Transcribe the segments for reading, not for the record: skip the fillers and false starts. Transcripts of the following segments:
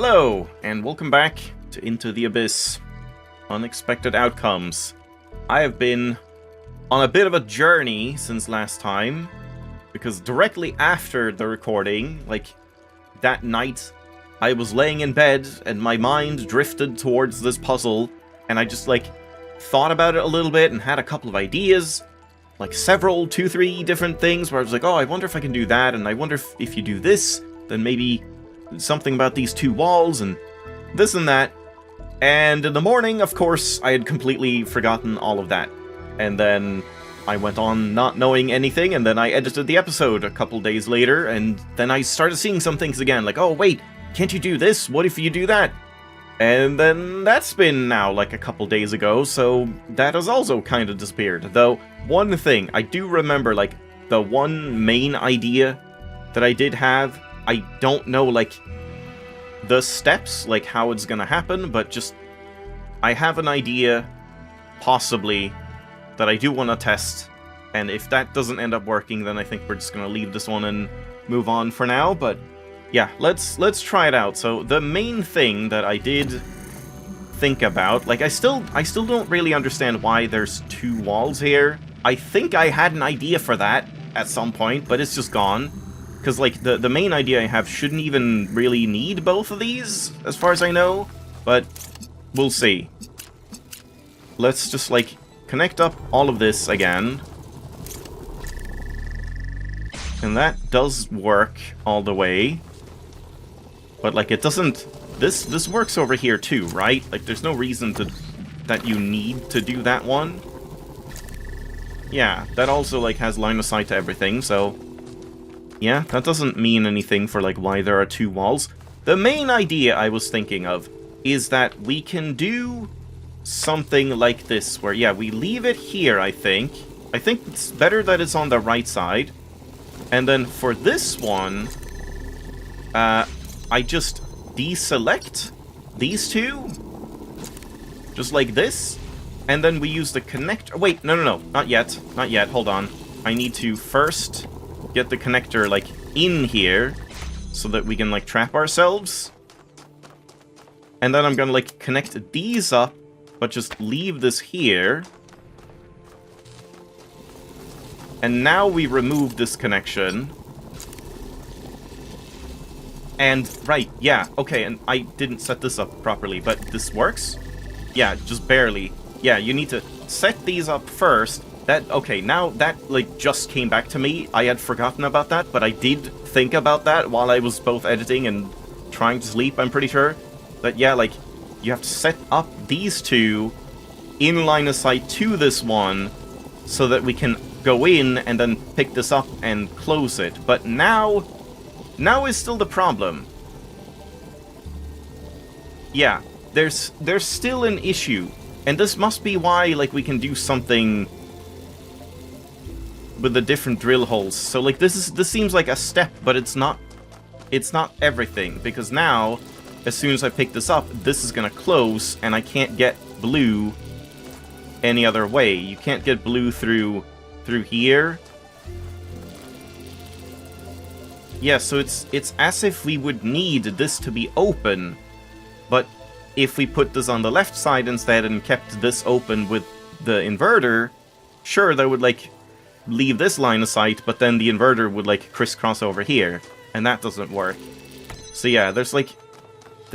Hello, and welcome back to Into the Abyss. Unexpected outcomes. I have been on a bit of a journey since last time, because directly after the recording, like, that night, I was laying in bed, and my mind drifted towards this puzzle, and I just, like, thought about it a little bit, and had a couple of ideas, like several, 2-3 different things, where I was like, oh, I wonder if I can do that, and I wonder if you do this, then maybe something about these two walls, and this and that. And in the morning, of course, I had completely forgotten all of that. And then I went on not knowing anything, and then I edited the episode a couple days later, and then I started seeing some things again, like, oh, wait, can't you do this? What if you do that? And then that's been now like a couple days ago, so that has also kind of disappeared. Though, one thing, I do remember, like, the one main idea that I did have. I don't know, like, the steps, like, how it's gonna happen, but just, I have an idea, possibly, that I do want to test, and if that doesn't end up working, then I think we're just gonna leave this one and move on for now, but yeah, let's try it out. So, the main thing that I did think about, like, I still don't really understand why there's two walls here. I think I had an idea for that at some point, but it's just gone. Because, like, the main idea I have shouldn't even really need both of these, as far as I know. But, we'll see. Let's just, like, connect up all of this again. And that does work all the way. But, like, it doesn't... This works over here, too, right? Like, there's no reason that you need to do that one. Yeah, that also, like, has line of sight to everything, so... yeah, that doesn't mean anything for, like, why there are two walls. The main idea I was thinking of is that we can do something like this, where, yeah, we leave it here, I think. I think it's better that it's on the right side. And then for this one, I just deselect these two. Just like this. And then we use the connector. Wait, no, not yet. Not yet, hold on. I need to first get the connector, like, in here, so that we can, like, trap ourselves. And then I'm gonna, like, connect these up, but just leave this here. And now we remove this connection. And, right, yeah, okay, and I didn't set this up properly, but this works? Yeah, just barely. Yeah, you need to set these up first. Okay, now that, like, just came back to me. I had forgotten about that, but I did think about that while I was both editing and trying to sleep, I'm pretty sure. But yeah, like, you have to set up these two in line of sight to this one so that we can go in and then pick this up and close it. But now is still the problem. Yeah, there's still an issue. And this must be why, like, we can do something with the different drill holes. So, like, this seems like a step, but it's not everything, because now, as soon as I pick this up, this is gonna close, and I can't get blue any other way. You can't get blue through here. Yeah, so it's as if we would need this to be open, but if we put this on the left side instead and kept this open with the inverter, sure, that would, like, leave this line of sight, but then the inverter would, like, crisscross over here, and that doesn't work. So yeah, there's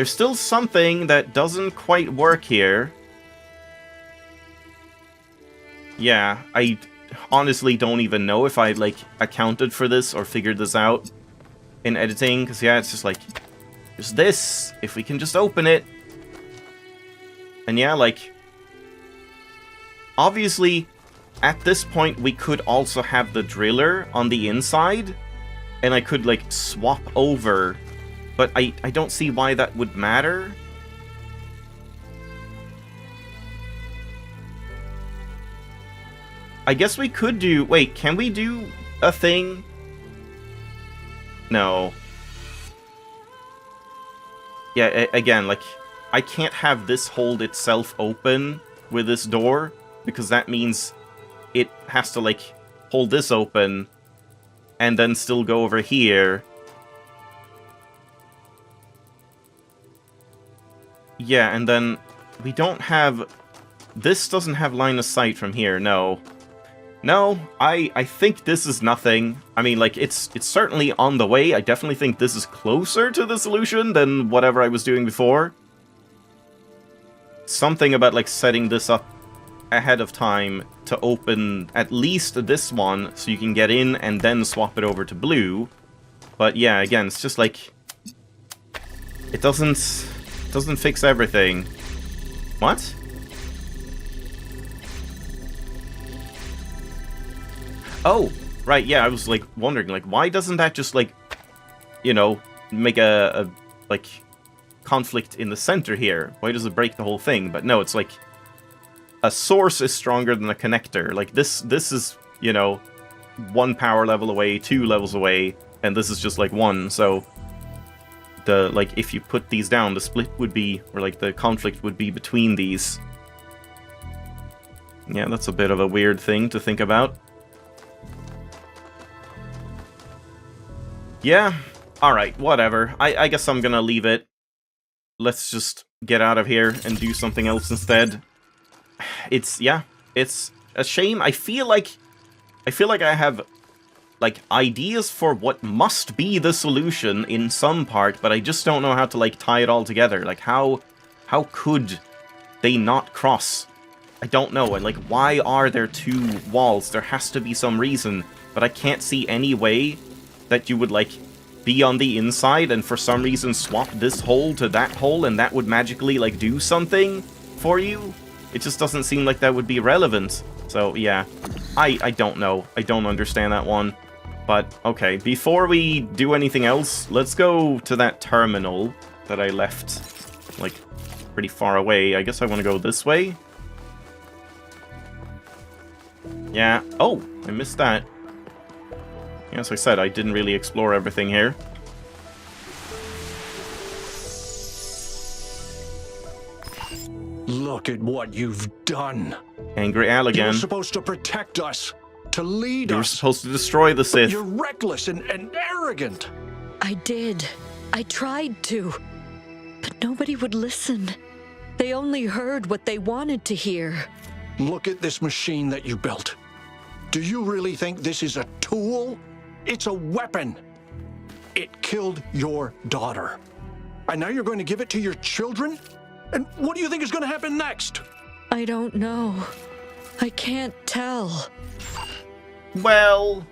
still something that doesn't quite work here. Yeah, I honestly don't even know if I, like, accounted for this or figured this out in editing, because yeah, it's just like, there's this, if we can just open it. And yeah, like, obviously, at this point, we could also have the driller on the inside, and I could, like, swap over, but I don't see why that would matter. I guess we could do... wait, can we do a thing? No. Yeah, again, like, I can't have this hold itself open with this door, because that means it has to, like, hold this open, and then still go over here. Yeah, and then we don't have... This doesn't have line of sight from here, no. No, I think this is nothing. I mean, like, it's certainly on the way. I definitely think this is closer to the solution than whatever I was doing before. Something about, like, setting this up ahead of time to open at least this one so you can get in and then swap it over to blue. But yeah, again, it's just like... It doesn't fix everything. What? Oh, right, yeah, I was, like, wondering, like, why doesn't that just, like, you know, make a like, conflict in the center here? Why does it break the whole thing? But no, it's like, a source is stronger than a connector. Like, this is, you know, 1 power level away, 2 levels away, and this is just, like, 1, so... The, like, if you put these down, the split would be, or, like, the conflict would be between these. Yeah, that's a bit of a weird thing to think about. Yeah, alright, whatever. I guess I'm gonna leave it. Let's just get out of here and do something else instead. It's a shame. I feel like I have, like, ideas for what must be the solution in some part, but I just don't know how to, like, tie it all together. Like, how could they not cross? I don't know. And, like, why are there 2 walls? There has to be some reason, but I can't see any way that you would, like, be on the inside and for some reason swap this hole to that hole and that would magically, like, do something for you. It just doesn't seem like that would be relevant. So, yeah, I don't know. I don't understand that one. But, okay, before we do anything else, let's go to that terminal that I left, like, pretty far away. I guess I want to go this way. Yeah. Oh, I missed that. As I said, I didn't really explore everything here. Look at what you've done. Angry Al again. You were supposed to protect us, to lead us. You were supposed to destroy the Sith. You're reckless and arrogant. I did. I tried to. But nobody would listen. They only heard what they wanted to hear. Look at this machine that you built. Do you really think this is a tool? It's a weapon. It killed your daughter. And now you're going to give it to your children? And what do you think is going to happen next? I don't know. I can't tell. Well...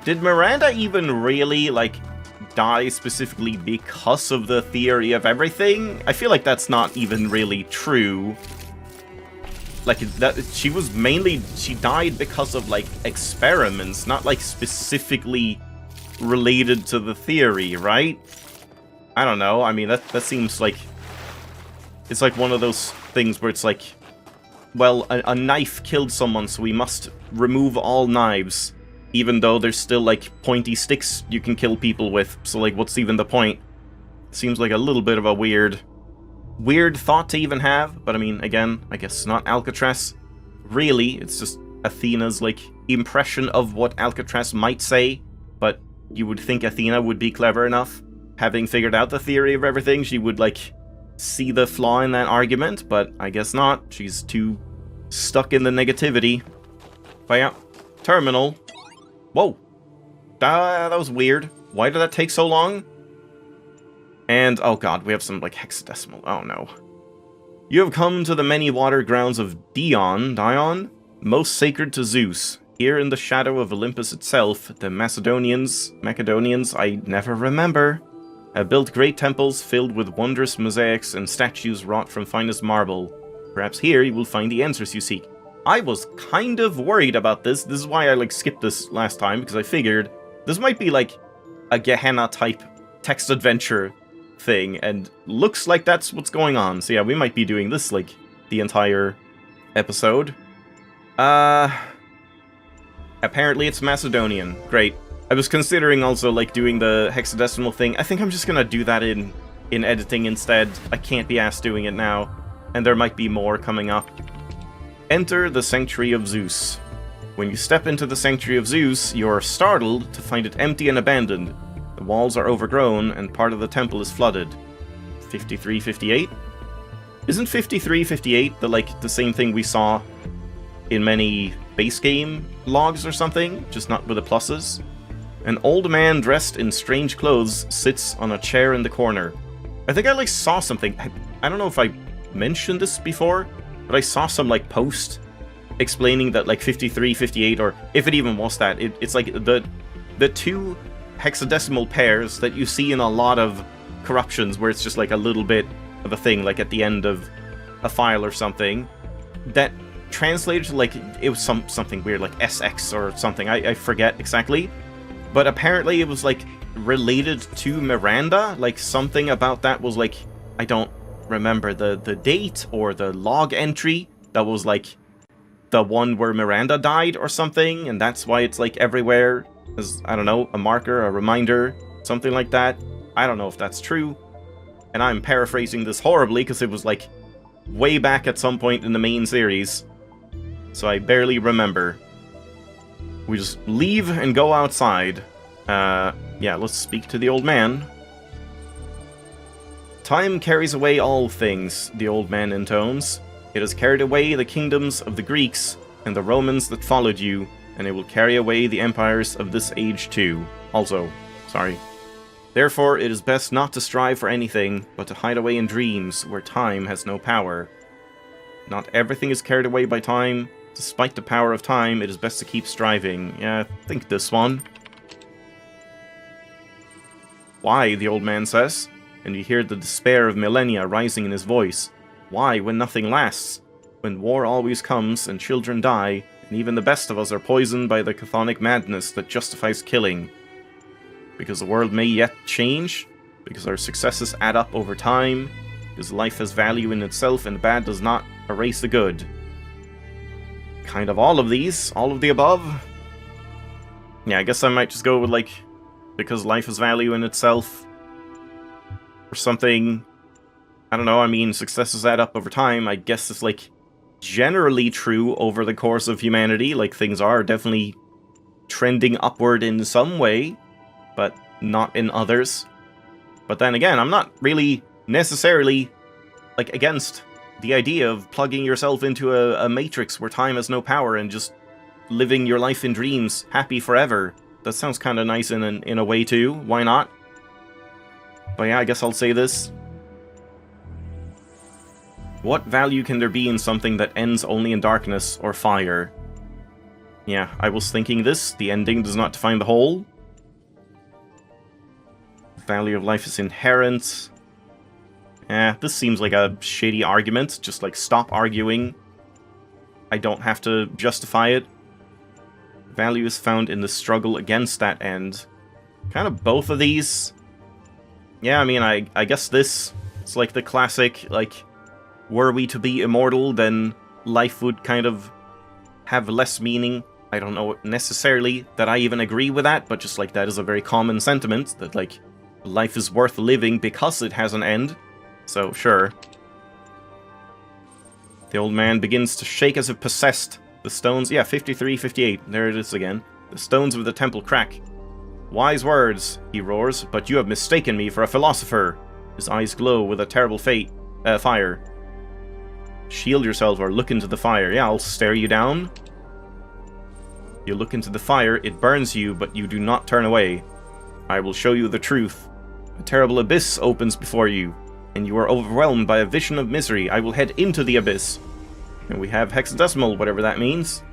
Did Miranda even really, like, die specifically because of the theory of everything? I feel like that's not even really true. Like, that she was mainly... She died because of, like, experiments, not, like, specifically related to the theory, right? I don't know. I mean, that seems like... It's like one of those things where it's like... Well, a knife killed someone, so we must remove all knives. Even though there's still, like, pointy sticks you can kill people with. So, like, what's even the point? Seems like a little bit of a weird thought to even have, but I mean, again, I guess not Alcatraz. Really, it's just Athena's, like, impression of what Alcatraz might say, but you would think Athena would be clever enough. Having figured out the theory of everything, she would, like, see the flaw in that argument, but I guess not. She's too stuck in the negativity. But yeah, terminal. Whoa. That was weird. Why did that take so long? And, oh god, we have some, like, hexadecimal. Oh, no. You have come to the many water grounds of Dion, most sacred to Zeus. Here in the shadow of Olympus itself, the Macedonians, I never remember, have built great temples filled with wondrous mosaics and statues wrought from finest marble. Perhaps here you will find the answers you seek. I was kind of worried about this. This is why I, like, skipped this last time, because I figured this might be, like, a Gehenna-type text adventure thing, and looks like that's what's going on. So yeah, we might be doing this, like, the entire episode. Apparently it's Macedonian. Great. I was considering also, like, doing the hexadecimal thing. I think I'm just gonna do that in editing instead. I can't be asked doing it now. And there might be more coming up. Enter the Sanctuary of Zeus. When you step into the Sanctuary of Zeus, you're startled to find it empty and abandoned. The walls are overgrown, and part of the temple is flooded. 5358? Isn't 5358 the same thing we saw in many base game logs or something? Just not with the pluses? An old man dressed in strange clothes sits on a chair in the corner. I think I saw something. I don't know if I mentioned this before, but I saw some post explaining that 5358, or if it even was that, it's the two hexadecimal pairs that you see in a lot of corruptions where it's just a little bit of a thing at the end of a file or something, that translated to it was something weird SX or something. I forget exactly, but apparently it was related to Miranda. Something about that was I don't remember the date or the log entry that was the one where Miranda died or something, and that's why it's everywhere as, I don't know, a marker, a reminder, something like that. I don't know if that's true, and I'm paraphrasing this horribly because it was way back at some point in the main series, so I barely remember. We just leave and go outside. Yeah, let's speak to the old man. Time carries away all things, the old man intones. It has carried away the kingdoms of the Greeks and the Romans that followed you, and it will carry away the empires of this age too. Also, sorry. Therefore, it is best not to strive for anything, but to hide away in dreams where time has no power. Not everything is carried away by time. Despite the power of time, it is best to keep striving. Yeah, I think this one. Why, the old man says, and you hear the despair of millennia rising in his voice. Why, when nothing lasts? When war always comes, and children die, and even the best of us are poisoned by the chthonic madness that justifies killing. Because the world may yet change, because our successes add up over time, because life has value in itself and the bad does not erase the good. Kind of all of these, all of the above. Yeah, I guess I might just go with because life has value in itself, or something. I don't know, I mean, successes add up over time. I guess it's generally true over the course of humanity. Things are definitely trending upward in some way, but not in others. But then again, I'm not really necessarily against the idea of plugging yourself into a matrix where time has no power and just living your life in dreams, happy forever. That sounds kind of nice in a way too. Why not? But yeah, I guess I'll say this. What value can there be in something that ends only in darkness or fire? Yeah, I was thinking this. The ending does not define the whole. Value of life is inherent. This seems like a shady argument. Just stop arguing. I don't have to justify it. Value is found in the struggle against that end. Kind of both of these. Yeah, I mean, I guess this is the classic, were we to be immortal, then life would kind of have less meaning. I don't know necessarily that I even agree with that, but just that is a very common sentiment, that life is worth living because it has an end. So, sure. The old man begins to shake as if possessed. The stones, yeah, 53, 58, there it is again. The stones of the temple crack. Wise words, he roars, but you have mistaken me for a philosopher. His eyes glow with a terrible fire. Shield yourself or look into the fire. Yeah, I'll stare you down. You look into the fire, it burns you, but you do not turn away. I will show you the truth. A terrible abyss opens before you, and you are overwhelmed by a vision of misery. I will head into the abyss. And we have hexadecimal, whatever that means.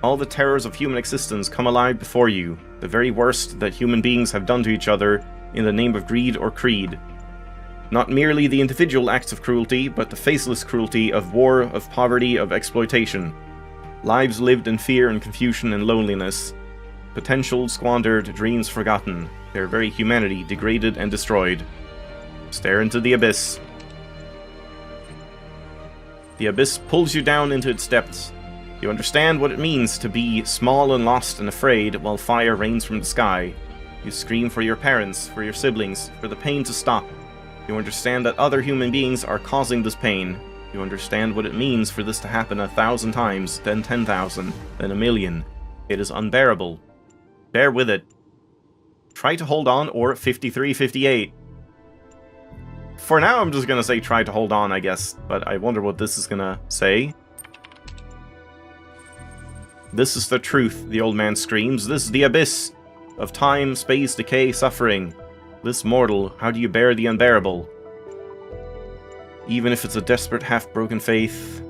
All the terrors of human existence come alive before you, the very worst that human beings have done to each other in the name of greed or creed. Not merely the individual acts of cruelty, but the faceless cruelty of war, of poverty, of exploitation. Lives lived in fear and confusion and loneliness. Potential squandered, dreams forgotten. Their very humanity degraded and destroyed. Stare into the abyss. The abyss pulls you down into its depths. You understand what it means to be small and lost and afraid while fire rains from the sky. You scream for your parents, for your siblings, for the pain to stop. You understand that other human beings are causing this pain. You understand what it means for this to happen 1,000 times, then 10,000, then 1,000,000. It is unbearable. Bear with it. Try to hold on, or 53-58. For now, I'm just gonna say try to hold on, I guess. But I wonder what this is gonna say. This is the truth, the old man screams. This is the abyss of time, space, decay, suffering. This mortal, how do you bear the unbearable? Even if it's a desperate, half-broken faith,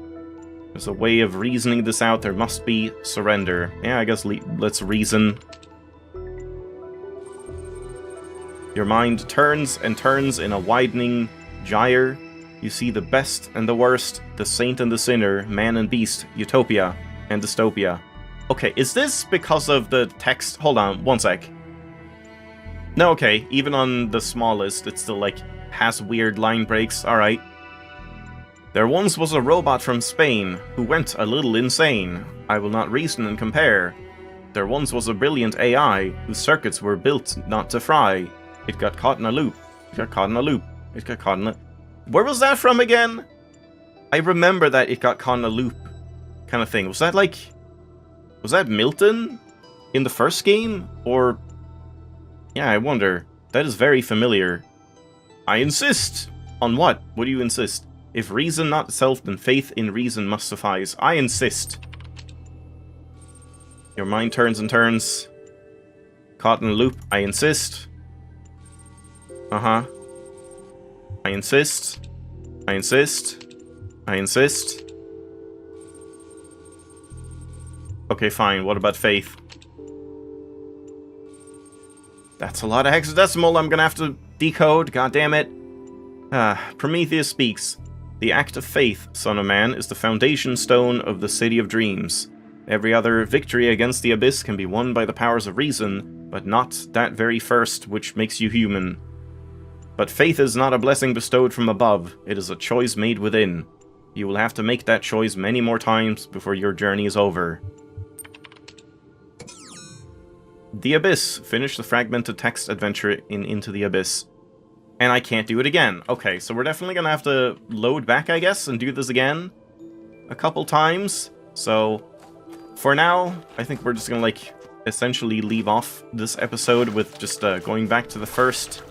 there's a way of reasoning this out. There must be surrender. Yeah, I guess let's reason. Your mind turns and turns in a widening gyre. You see the best and the worst, the saint and the sinner, man and beast, utopia and dystopia. Okay, is this because of the text? Hold on, one sec. No, okay, even on the smallest, it still, like, has weird line breaks. Alright. There once was a robot from Spain who went a little insane. I will not reason and compare. There once was a brilliant AI whose circuits were built not to fry. It got caught in a loop. It got caught in a loop. It got caught in a... Where was that from again? I remember that it got caught in a loop kind of thing. Was that like... Was that Milton in the first game? Or... Yeah, I wonder. That is very familiar. I insist! On what? What do you insist? If reason not self, then faith in reason must suffice. I insist. Your mind turns and turns. Caught in a loop. I insist. Uh-huh. I insist. I insist. I insist. Okay, fine. What about faith? That's a lot of hexadecimal I'm gonna have to decode. God damn it. Prometheus speaks. The act of faith, son of man, is the foundation stone of the city of dreams. Every other victory against the abyss can be won by the powers of reason, but not that very first which makes you human. But faith is not a blessing bestowed from above, it is a choice made within. You will have to make that choice many more times before your journey is over. The Abyss. Finish the fragmented text adventure in Into the Abyss. And I can't do it again. Okay, so we're definitely gonna have to load back, I guess, and do this again a couple times. So, for now, I think we're just gonna, like, essentially leave off this episode with just going back to the first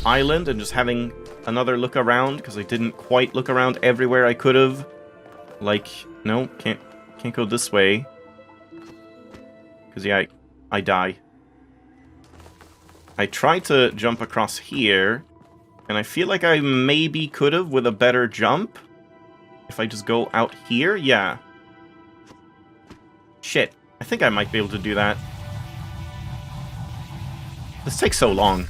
island and just having another look around, because I didn't quite look around everywhere I could have. Like, no, can't go this way. Because, yeah, I die. I tried to jump across here, and I feel like I maybe could have with a better jump. If I just go out here, yeah. Shit, I think I might be able to do that. This takes so long.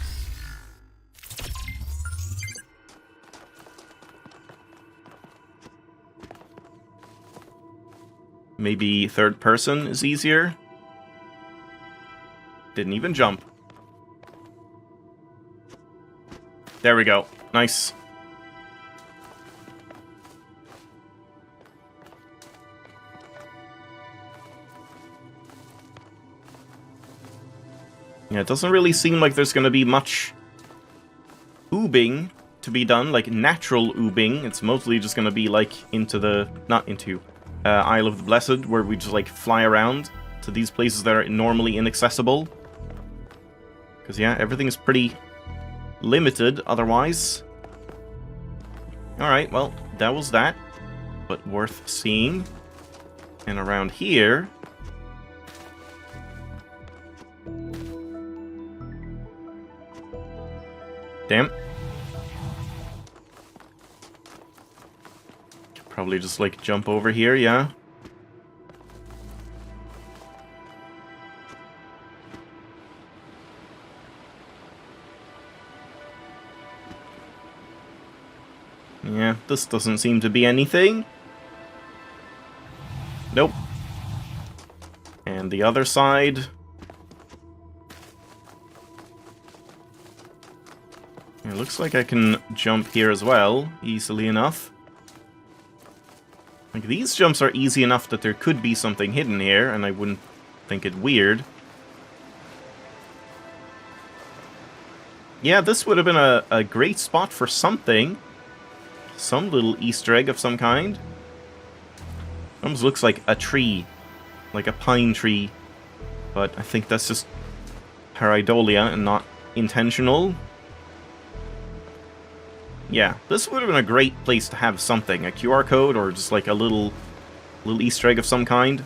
Maybe third person is easier? Didn't even jump. There we go. Nice. Yeah, it doesn't really seem like there's gonna be much oobing to be done, like natural oobing. It's mostly just gonna be like into the... not into... Isle of the Blessed, where we just like fly around to these places that are normally inaccessible. Because yeah, everything is pretty limited otherwise. Alright, well, that was that. But worth seeing. And around here... Damn. Probably just, like, jump over here, yeah? Yeah, this doesn't seem to be anything. Nope. And the other side... It looks like I can jump here as well, easily enough. Like, these jumps are easy enough that there could be something hidden here, and I wouldn't think it weird. Yeah, this would have been a great spot for something. Some little Easter egg of some kind. Almost looks like a tree. Like a pine tree. But I think that's just pareidolia and not intentional. Yeah, this would have been a great place to have something. A QR code or just like a little Easter egg of some kind.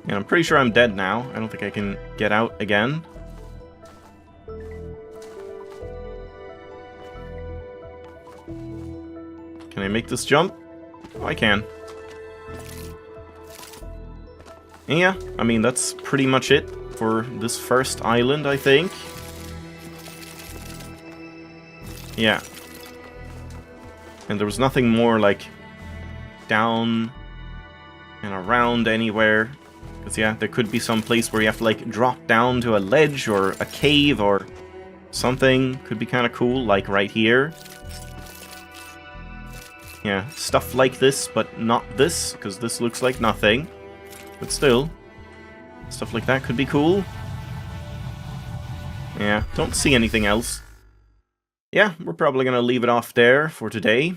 And I'm pretty sure I'm dead now. I don't think I can get out again. Can I make this jump? Oh, I can. Yeah, I mean, that's pretty much it for this first island, I think. Yeah. And there was nothing more, like, down and around anywhere. Because, yeah, there could be some place where you have to, like, drop down to a ledge or a cave or something. Could be kind of cool, like right here. Yeah, stuff like this, but not this, because this looks like nothing. But still, stuff like that could be cool. Yeah, don't see anything else. Yeah, we're probably gonna leave it off there for today.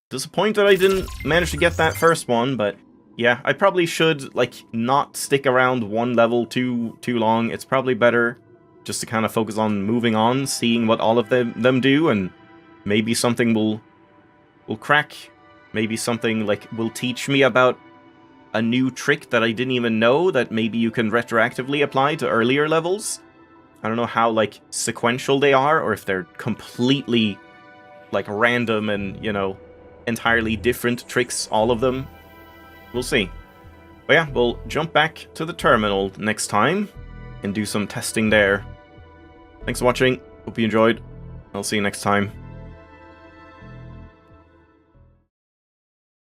Disappointed I didn't manage to get that first one, but yeah, I probably should, like, not stick around one level too long. It's probably better just to kind of focus on moving on, seeing what all of them do, and maybe something will crack. Maybe something, like, will teach me about a new trick that I didn't even know that maybe you can retroactively apply to earlier levels. I don't know how, like, sequential they are, or if they're completely, like, random and, you know, entirely different tricks, all of them. We'll see. But yeah, we'll jump back to the terminal next time and do some testing there. Thanks for watching. Hope you enjoyed. I'll see you next time.